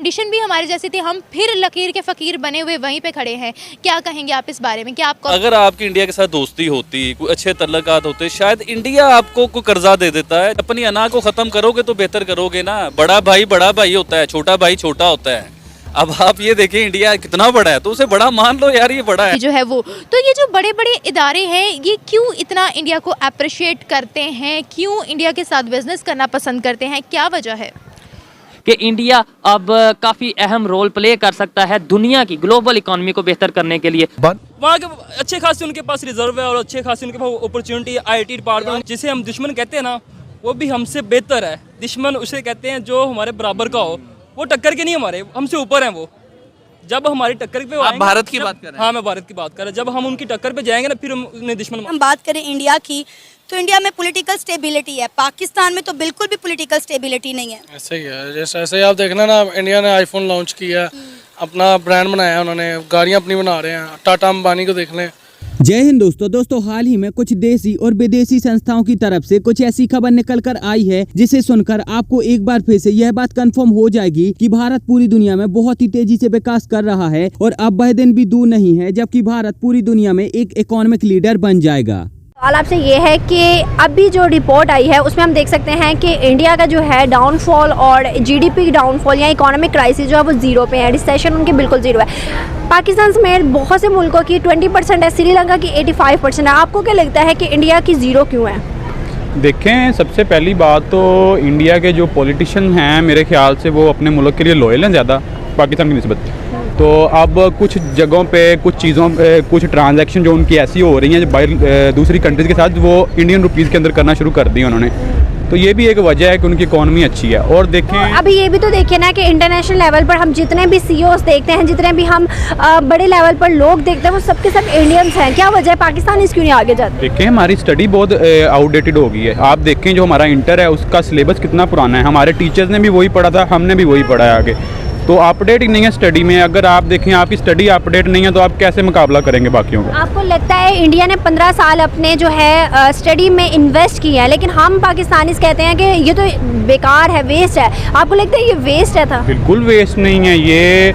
Condition भी हमारे जैसी थी, हम फिर लकीर के फ़कीर बने हुए वहीं पे खड़े हैं। क्या कहेंगे आप इस बारे में? क्या आपको अगर आपकी इंडिया के साथ दोस्ती होती, कोई अच्छे तल्लुकात होते, शायद इंडिया आपको कोई कर्जा दे देता है। अपनी अना को ख़त्म करोगे तो बेहतर करोगे ना। बड़ा भाई होता है, छोटा भाई छोटा होता है। अब आप ये देखें इंडिया कितना बड़ा है, तो उसे बड़ा मान लो यार, ये बड़ा है जो है वो। तो ये जो बड़े बड़े इदारे हैं, ये क्यों इतना इंडिया को अप्रिशिएट करते हैं, क्यों इंडिया के साथ बिजनेस करना पसंद करते हैं, क्या वजह है कि इंडिया अब काफ़ी अहम रोल प्ले कर सकता है दुनिया की ग्लोबल इकोनॉमी को बेहतर करने के लिए? वहाँ के अच्छे खासे उनके पास रिजर्व है और अच्छे खासे उनके पास अपॉर्चुनिटी है। IT डिपार्टमेंट, जिसे हम दुश्मन कहते हैं ना, वो भी हमसे बेहतर है। दुश्मन उसे कहते हैं जो हमारे बराबर का हो, वो टक्कर के नहीं, हमारे हमसे ऊपर हैं वो। जब हमारी टक्कर पे आप भारत की बात कर रहे हैं? हाँ, मैं भारत की बात कर रहा हूँ। जब हम उनकी टक्कर पे जाएंगे ना, फिर हम उन्हें दुश्मन। हम बात करें इंडिया की, तो इंडिया में पॉलिटिकल स्टेबिलिटी है। पाकिस्तान में तो बिल्कुल भी पॉलिटिकल स्टेबिलिटी नहीं है। ऐसे ही है, जैसे ऐसे आप देखना ना, इंडिया ने आईफोन लॉन्च किया, अपना ब्रांड बनाया, उन्होंने गाड़ियाँ अपनी बना रहे हैं। टाटा अंबानी को देख लें। जय हिंद दोस्तों हाल ही में कुछ देसी और विदेशी संस्थाओं की तरफ से कुछ ऐसी खबर निकल कर आई है जिसे सुनकर आपको एक बार फिर से यह बात कंफर्म हो जाएगी कि भारत पूरी दुनिया में बहुत ही तेजी से विकास कर रहा है और अब वह दिन भी दूर नहीं है जबकि भारत पूरी दुनिया में एक इकोनॉमिक लीडर बन जाएगा। सवाल आपसे ये है कि अभी जो रिपोर्ट आई है उसमें हम देख सकते हैं कि इंडिया का जो है डाउनफॉल और GDP डाउनफॉल या इकोनॉमिक क्राइसिस जो है वो जीरो पे है, रिसेशन उनकी बिल्कुल जीरो है। पाकिस्तान समेत बहुत से मुल्कों की 20% है, श्रीलंका की 85% है। आपको क्या लगता है कि इंडिया की ज़ीरो क्यों है? देखें, सबसे पहली बात तो इंडिया के जो पॉलिटिशियन हैं मेरे ख्याल से वो अपने मुल्क के लिए लॉयल हैं ज़्यादा पाकिस्तान की निस्बत। तो अब कुछ जगहों पे कुछ चीज़ों पे कुछ ट्रांजैक्शन जो उनकी ऐसी हो रही हैं जो बाहर दूसरी कंट्रीज़ के साथ वो इंडियन रुपीज़ के अंदर करना शुरू कर दी उन्होंने। तो ये भी एक वजह है कि उनकी इकॉनमी अच्छी है। और देखें तो अभी ये भी तो देखिए ना कि इंटरनेशनल लेवल पर हम जितने भी CEOs देखते हैं, जितने भी हम बड़े लेवल पर लोग देखते हैं, वो सबके सब इंडियंस हैं। क्या वजह है पाकिस्तान क्यों नहीं आगे जाते? देखें, हमारी स्टडी बहुत आउटडेटेड हो गई है। आप देखें जो हमारा इंटर है उसका सिलेबस कितना पुराना है। हमारे टीचर्स ने भी वही पढ़ा था, हमने भी वही पढ़ा है आगे। तो अपडेट ही नहीं है स्टडी में। अगर आप देखें आपकी स्टडी अपडेट नहीं है तो आप कैसे मुकाबला करेंगे बाकियों का? आपको लगता है इंडिया ने 15 साल अपने जो है स्टडी में इन्वेस्ट किया है, लेकिन हम पाकिस्तानीज कहते हैं कि ये तो बेकार है, वेस्ट है। आपको लगता है ये वेस्ट है? था बिल्कुल वेस्ट नहीं है ये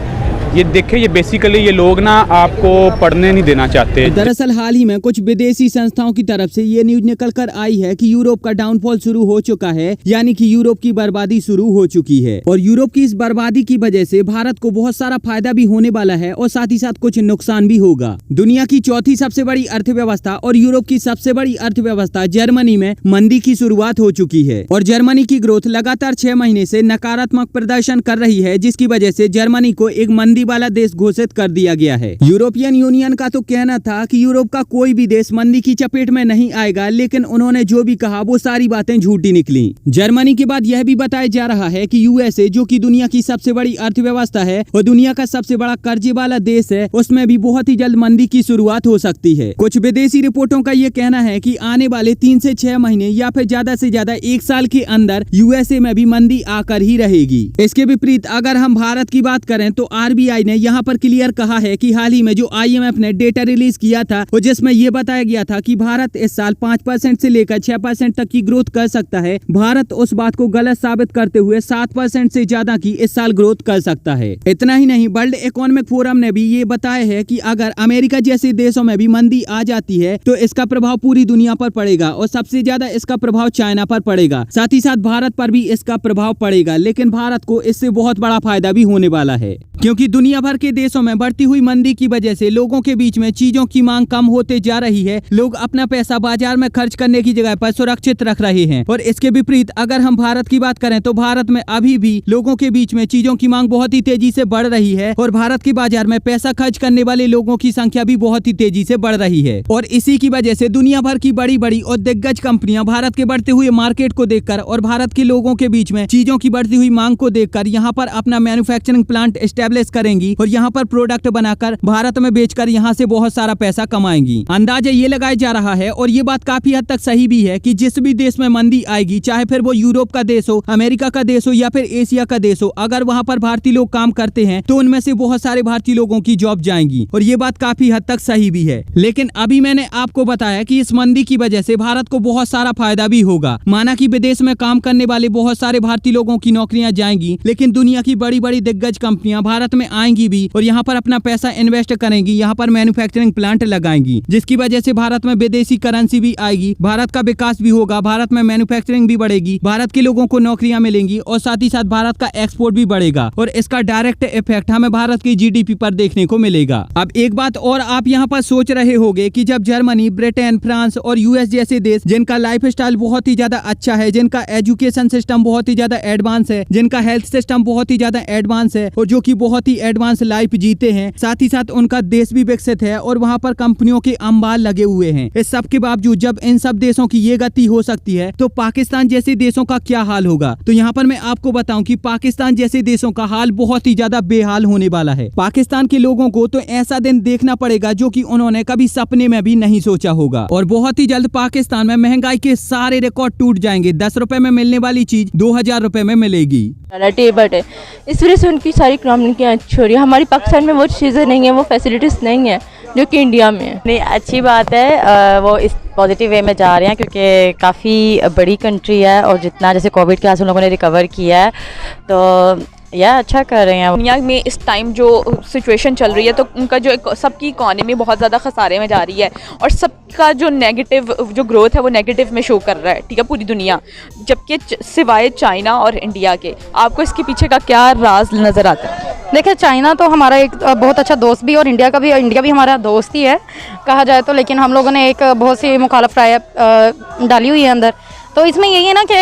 देखिए, ये बेसिकली ये लोग ना आपको पढ़ने नहीं देना चाहते। दरअसल हाल ही में कुछ विदेशी संस्थाओं की तरफ से ये न्यूज निकल कर आई है कि यूरोप का डाउनफॉल शुरू हो चुका है, यानी कि यूरोप की बर्बादी शुरू हो चुकी है। और यूरोप की इस बर्बादी की वजह से भारत को बहुत सारा फायदा भी होने वाला है और साथ ही साथ कुछ नुकसान भी होगा। दुनिया की चौथी सबसे बड़ी अर्थव्यवस्था और यूरोप की सबसे बड़ी अर्थव्यवस्था जर्मनी में मंदी की शुरुआत हो चुकी है और जर्मनी की ग्रोथ लगातार 6 महीने से नकारात्मक प्रदर्शन कर रही है, जिसकी वजह से जर्मनी को एक मंदी वाला देश घोषित कर दिया गया है। यूरोपियन यूनियन का तो कहना था कि यूरोप का कोई भी देश मंदी की चपेट में नहीं आएगा, लेकिन उन्होंने जो भी कहा वो सारी बातें झूठी निकली। जर्मनी के बाद यह भी बताया जा रहा है कि USA जो कि दुनिया की सबसे बड़ी अर्थव्यवस्था है और दुनिया का सबसे बड़ा कर्जे वाला देश है, उसमें भी बहुत ही जल्द मंदी की शुरुआत हो सकती है। कुछ विदेशी रिपोर्टों का ये कहना है कि आने वाले 3 से 6 महीने या फिर ज्यादा से ज्यादा 1 साल के अंदर USA में भी मंदी आकर ही रहेगी। इसके विपरीत अगर हम भारत की बात करें तो RBI ने यहाँ पर क्लियर कहा है कि हाल ही में जो IMF ने डेटा रिलीज किया था और जिसमें ये बताया गया था कि भारत इस साल 5% से लेकर 6% तक की ग्रोथ कर सकता है, भारत उस बात को गलत साबित करते हुए 7% से ज्यादा की इस साल ग्रोथ कर सकता है। इतना ही नहीं, वर्ल्ड इकोनॉमिक फोरम ने भी ये बताया है कि अगर अमेरिका जैसे देशों में भी मंदी आ जाती है तो इसका प्रभाव पूरी दुनिया पर पड़ेगा और सबसे ज्यादा इसका प्रभाव चाइना पर पड़ेगा। साथ ही साथ भारत पर भी इसका प्रभाव पड़ेगा, लेकिन भारत को इससे बहुत बड़ा फायदा भी होने वाला है क्योंकि दुनिया भर के देशों में बढ़ती हुई मंदी की वजह से लोगों के बीच में चीजों की मांग कम होते जा रही है। लोग अपना पैसा बाजार में खर्च करने की जगह पर सुरक्षित रख रहे हैं। और इसके विपरीत अगर हम भारत की बात करें तो भारत में अभी भी लोगों के बीच में चीजों की मांग बहुत ही तेजी से बढ़ रही है और भारत के बाजार में पैसा खर्च करने वाले लोगों की संख्या भी बहुत ही तेजी से बढ़ रही है। और इसी की वजह से दुनिया भर की बड़ी बड़ी और दिग्गज कंपनियां भारत के बढ़ते हुए मार्केट को देखकर और भारत के लोगों के बीच में चीजों की बढ़ती हुई मांग को देखकर यहाँ पर अपना मैन्युफैक्चरिंग प्लांट एस्टेब्लिश करेंगी और यहाँ पर प्रोडक्ट बनाकर भारत में बेचकर यहाँ से बहुत सारा पैसा कमाएंगी। अंदाजा ये लगाया जा रहा है और ये बात काफी हद तक सही भी है कि जिस भी देश में मंदी आएगी, चाहे फिर वो यूरोप का देश हो, अमेरिका का देश हो या फिर एशिया का देश हो, अगर वहाँ पर भारतीय लोग काम करते हैं तो उनमें से बहुत सारे भारतीय लोगों की जॉब जाएंगी और ये बात काफी हद तक सही भी है। लेकिन अभी मैंने आपको बताया कि इस मंदी की वजह से भारत को बहुत सारा फायदा भी होगा। माना कि विदेश में काम करने वाले बहुत सारे भारतीय लोगों की नौकरियां जाएंगी, लेकिन दुनिया की बड़ी बड़ी दिग्गज कंपनियां भारत में आएंगी भी और यहाँ पर अपना पैसा इन्वेस्ट करेंगी, यहाँ पर मैन्युफैक्चरिंग प्लांट लगाएंगी, जिसकी वजह से भारत में विदेशी करेंसी भी आएगी, भारत का विकास भी होगा, भारत में मैन्युफैक्चरिंग भी बढ़ेगी, भारत के लोगों को नौकरियां मिलेंगी और साथ ही साथ भारत का एक्सपोर्ट भी बढ़ेगा और इसका डायरेक्ट इफेक्ट हमें भारत की जीडीपी पर देखने को मिलेगा। अब एक बात और आप यहाँ पर सोच रहे होंगे कि जब जर्मनी, ब्रिटेन, फ्रांस और यूएस जैसे देश जिनका लाइफ स्टाइल बहुत ही ज्यादा अच्छा है, जिनका एजुकेशन सिस्टम बहुत ही ज्यादा एडवांस है, जिनका हेल्थ सिस्टम बहुत ही ज्यादा एडवांस है और जो कि बहुत ही एडवांस लाइफ जीते हैं, साथ ही साथ उनका देश भी विकसित है और वहाँ पर कंपनियों के अंबार लगे हुए हैं, इस सब के बावजूद जब इन सब देशों की ये गति हो सकती है तो पाकिस्तान जैसे देशों का क्या हाल होगा। तो यहाँ पर मैं आपको बताऊं कि पाकिस्तान जैसे देशों का हाल बहुत ही ज्यादा बेहाल होने वाला है। पाकिस्तान के लोगों को तो ऐसा दिन देखना पड़ेगा जो कि उन्होंने कभी सपने में भी नहीं सोचा होगा और बहुत ही जल्द पाकिस्तान में महंगाई के सारे रिकॉर्ड टूट जाएंगे। 10 रुपए में मिलने वाली चीज 2000 रुपए में मिलेगी। टेबल है, इस वजह से उनकी सारी इकनॉमियाँ अच्छी हो रही है। हमारी पाकिस्तान में वो चीज़ें नहीं है, वो फैसिलिटीज़ नहीं है जो कि इंडिया में है। नहीं, अच्छी बात है, वो इस पॉजिटिव वे में जा रहे हैं क्योंकि काफ़ी बड़ी कंट्री है और जितना जैसे कोविड के बाद उन लोगों ने रिकवर किया है तो या अच्छा कर रहे हैं। दुनिया में इस टाइम जो सिचुएशन चल रही है तो उनका जो सबकी इकॉनमी बहुत ज़्यादा खसारे में जा रही है और सबका जो नेगेटिव जो ग्रोथ है वो नेगेटिव में शो कर रहा है, ठीक है, पूरी दुनिया, जबकि सिवाय चाइना और इंडिया के। आपको इसके पीछे का क्या राज नज़र आता है? देखिए, चाइना तो हमारा एक बहुत अच्छा दोस्त भी और इंडिया भी हमारा दोस्त ही है कहा जाए तो, लेकिन हम लोगों ने एक बहुत सी मुखालफ राय डाली हुई है अंदर। तो इसमें यही है ना कि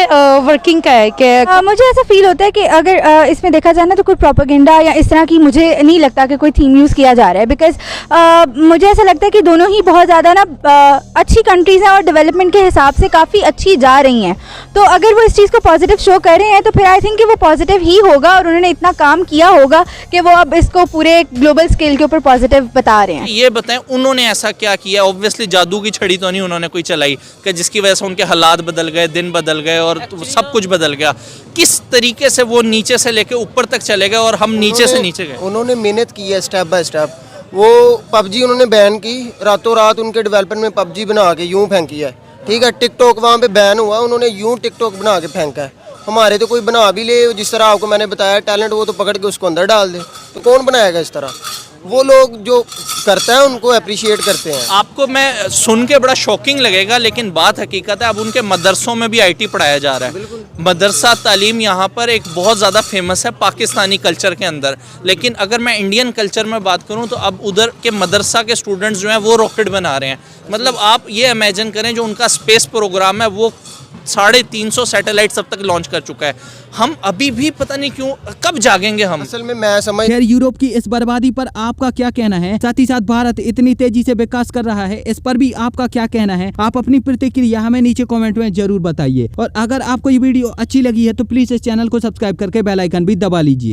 वर्किंग का है कि मुझे ऐसा फील होता है कि अगर इसमें देखा जाए ना तो कोई प्रोपेगेंडा या इस तरह की मुझे नहीं लगता कि कोई थीम यूज़ किया जा रहा है। बिकॉज मुझे ऐसा लगता है कि दोनों ही बहुत ज़्यादा ना अच्छी कंट्रीज़ हैं और डेवलपमेंट के हिसाब से काफ़ी अच्छी जा रही हैं। तो अगर वो इस चीज़ को पॉजिटिव शो कर रहे हैं तो फिर आई थिंक कि वो पॉजिटिव ही होगा और उन्होंने इतना काम किया होगा कि वो अब इसको पूरे ग्लोबल स्केल के ऊपर पॉजिटिव बता रहे हैं। ये बताएं उन्होंने ऐसा क्या किया? ऑब्वियसली जादू की छड़ी तो नहीं उन्होंने कोई चलाई कि जिसकी वजह से उनके हालात बदल गए, दिन बदल गए और सब कुछ बदल गया। किस तरीके से वो नीचे से लेके ऊपर तक चले गए और हम नीचे से नीचे गए? उन्होंने मेहनत की है स्टेप बाय स्टेप। वो पबजी उन्होंने बैन की, रातों रात उनके डेवलपमेंट में पबजी बना के यूं फेंकी है, ठीक है। टिकटॉक वहाँ पे बैन हुआ, उन्होंने यूं टिकटॉक बना के फेंका है। हमारे तो कोई बना भी ले, जिस तरह आपको मैंने बताया टैलेंट, वो तो पकड़ के उसको अंदर डाल दे, तो कौन बनाएगा इस तरह? वो लोग जो करता है उनको अप्रिशिएट करते हैं। आपको मैं सुन के बड़ा शॉकिंग लगेगा, लेकिन बात हकीकत है, अब उनके मदरसों में भी आईटी पढ़ाया जा रहा है। मदरसा तालीम यहाँ पर एक बहुत ज़्यादा फेमस है पाकिस्तानी कल्चर के अंदर, लेकिन अगर मैं इंडियन कल्चर में बात करूँ तो अब उधर के मदरसा के स्टूडेंट्स जो हैं वो रॉकेट बना रहे हैं। मतलब आप ये इमेजिन करें, जो उनका स्पेस प्रोग्राम है वो 350 सैटेलाइट्स अब तक लॉन्च कर चुका है। हम अभी भी पता नहीं क्यों, कब जागेंगे हम? असल में मैं समझ। खैर, यूरोप की इस बर्बादी पर आपका क्या कहना है? साथ ही साथ भारत इतनी तेजी से विकास कर रहा है, इस पर भी आपका क्या कहना है? आप अपनी प्रतिक्रिया हमें नीचे कमेंट में जरूर बताइए और अगर आपको ये वीडियो अच्छी लगी है तो प्लीज इस चैनल को सब्सक्राइब करके बेल आइकन भी दबा लीजिए।